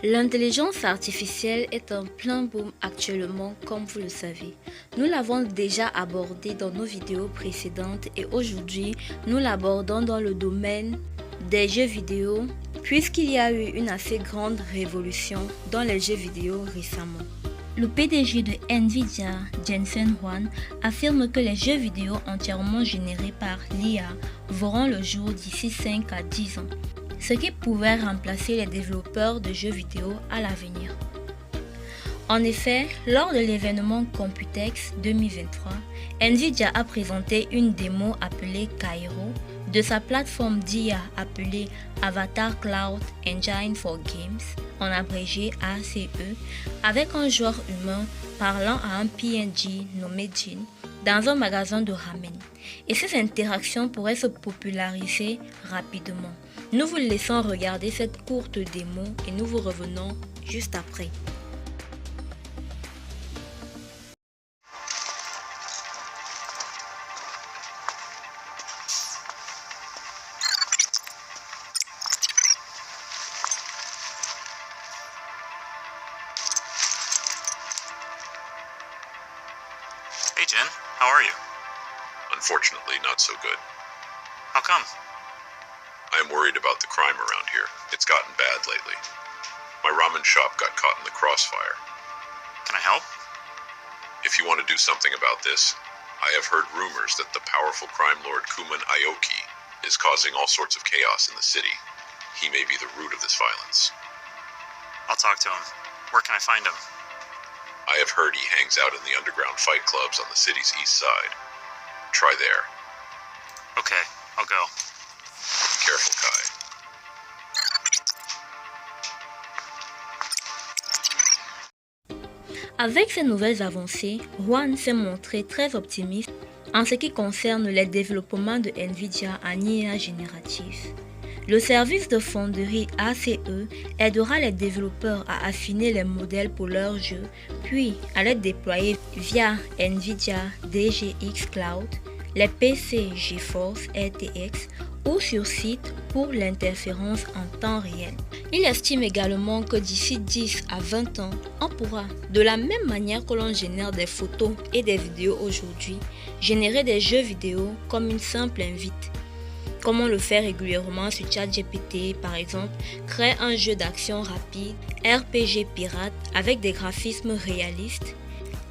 L'intelligence artificielle est en plein boom actuellement, comme vous le savez. Nous l'avons déjà abordé dans nos vidéos précédentes et aujourd'hui, nous l'abordons dans le domaine des jeux vidéo, puisqu'il y a eu une assez grande révolution dans les jeux vidéo récemment. Le PDG de Nvidia, Jensen Huang, affirme que les jeux vidéo entièrement générés par l'IA verront le jour d'ici 5 à 10 ans, ce qui pourrait remplacer les développeurs de jeux vidéo à l'avenir. En effet, lors de l'événement Computex 2023, Nvidia a présenté une démo appelée Cairo de sa plateforme d'IA appelée Avatar Cloud Engine for Games, en abrégé ACE, avec un joueur humain parlant à un PNG nommé Jin dans un magasin de ramen. Et ces interactions pourraient se populariser rapidement. Nous vous laissons regarder cette courte démo et nous vous revenons juste après. Hey Jen, how are you? Unfortunately, not so good. How come? I am worried about the crime around here. It's gotten bad lately. My ramen shop got caught in the crossfire. Can I help? If you want to do something about this, I have heard rumors that the powerful crime lord Kuman Aoki is causing all sorts of chaos in the city. He may be the root of this violence. I'll talk to him. Where can I find him? I have heard he hangs out in the underground fight clubs on the city's east side. Try there. Okay, I'll go. Be careful, Kai. Avec ces nouvelles avancées, Huang s'est montré très optimiste en ce qui concerne les développements de Nvidia en IA générative. Le service de fonderie ACE aidera les développeurs à affiner les modèles pour leurs jeux, puis à les déployer via Nvidia DGX Cloud, les PC GeForce RTX ou sur site pour l'interférence en temps réel. Il estime également que d'ici 10 à 20 ans, on pourra, de la même manière que l'on génère des photos et des vidéos aujourd'hui, générer des jeux vidéo comme une simple invite. Comme on le fait régulièrement sur ChatGPT par exemple, créer un jeu d'action rapide, RPG pirate avec des graphismes réalistes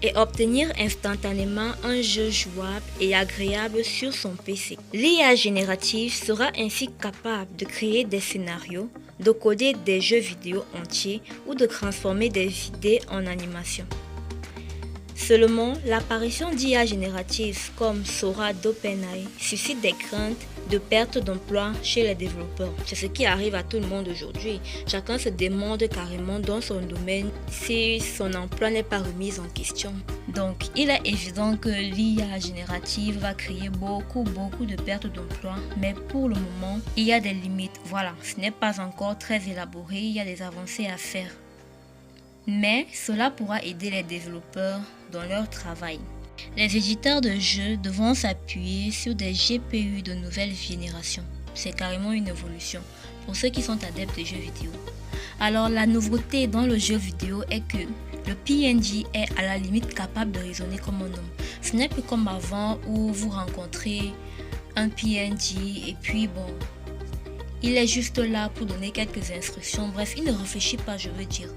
et obtenir instantanément un jeu jouable et agréable sur son PC. L'IA générative sera ainsi capable de créer des scénarios, de coder des jeux vidéo entiers ou de transformer des vidéos en animation. Seulement, l'apparition d'IA générative comme Sora d'OpenAI suscite des craintes de perte d'emploi chez les développeurs. C'est ce qui arrive à tout le monde aujourd'hui. Chacun se demande carrément dans son domaine si son emploi n'est pas remis en question. Donc, il est évident que l'IA générative va créer beaucoup de pertes d'emploi, mais pour le moment, il y a des limites. Voilà, ce n'est pas encore très élaboré, il y a des avancées à faire. Mais cela pourra aider les développeurs dans leur travail. Les éditeurs de jeux devront s'appuyer sur des GPU de nouvelle génération. C'est carrément une évolution pour ceux qui sont adeptes de jeux vidéo. Alors la nouveauté dans le jeu vidéo est que le PNG est à la limite capable de raisonner comme un homme. Ce n'est plus comme avant où vous rencontrez un PNG et puis bon, il est juste là pour donner quelques instructions. Bref, il ne réfléchit pas, je veux dire.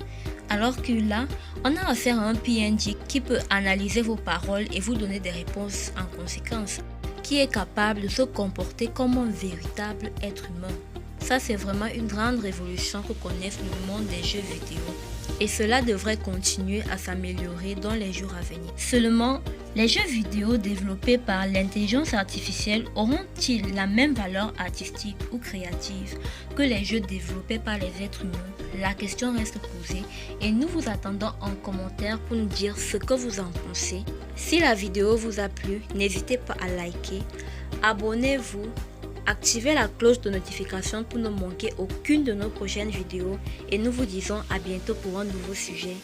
Alors que là, on a affaire à un PNG qui peut analyser vos paroles et vous donner des réponses en conséquence, qui est capable de se comporter comme un véritable être humain. Ça, c'est vraiment une grande révolution que connaisse le monde des jeux vidéo. Et cela devrait continuer à s'améliorer dans les jours à venir. Seulement, les jeux vidéo développés par l'intelligence artificielle auront-ils la même valeur artistique ou créative que les jeux développés par les êtres humains? La question reste posée et nous vous attendons en commentaire pour nous dire ce que vous en pensez. Si la vidéo vous a plu, n'hésitez pas à liker, abonnez-vous, activez la cloche de notification pour ne manquer aucune de nos prochaines vidéos et nous vous disons à bientôt pour un nouveau sujet.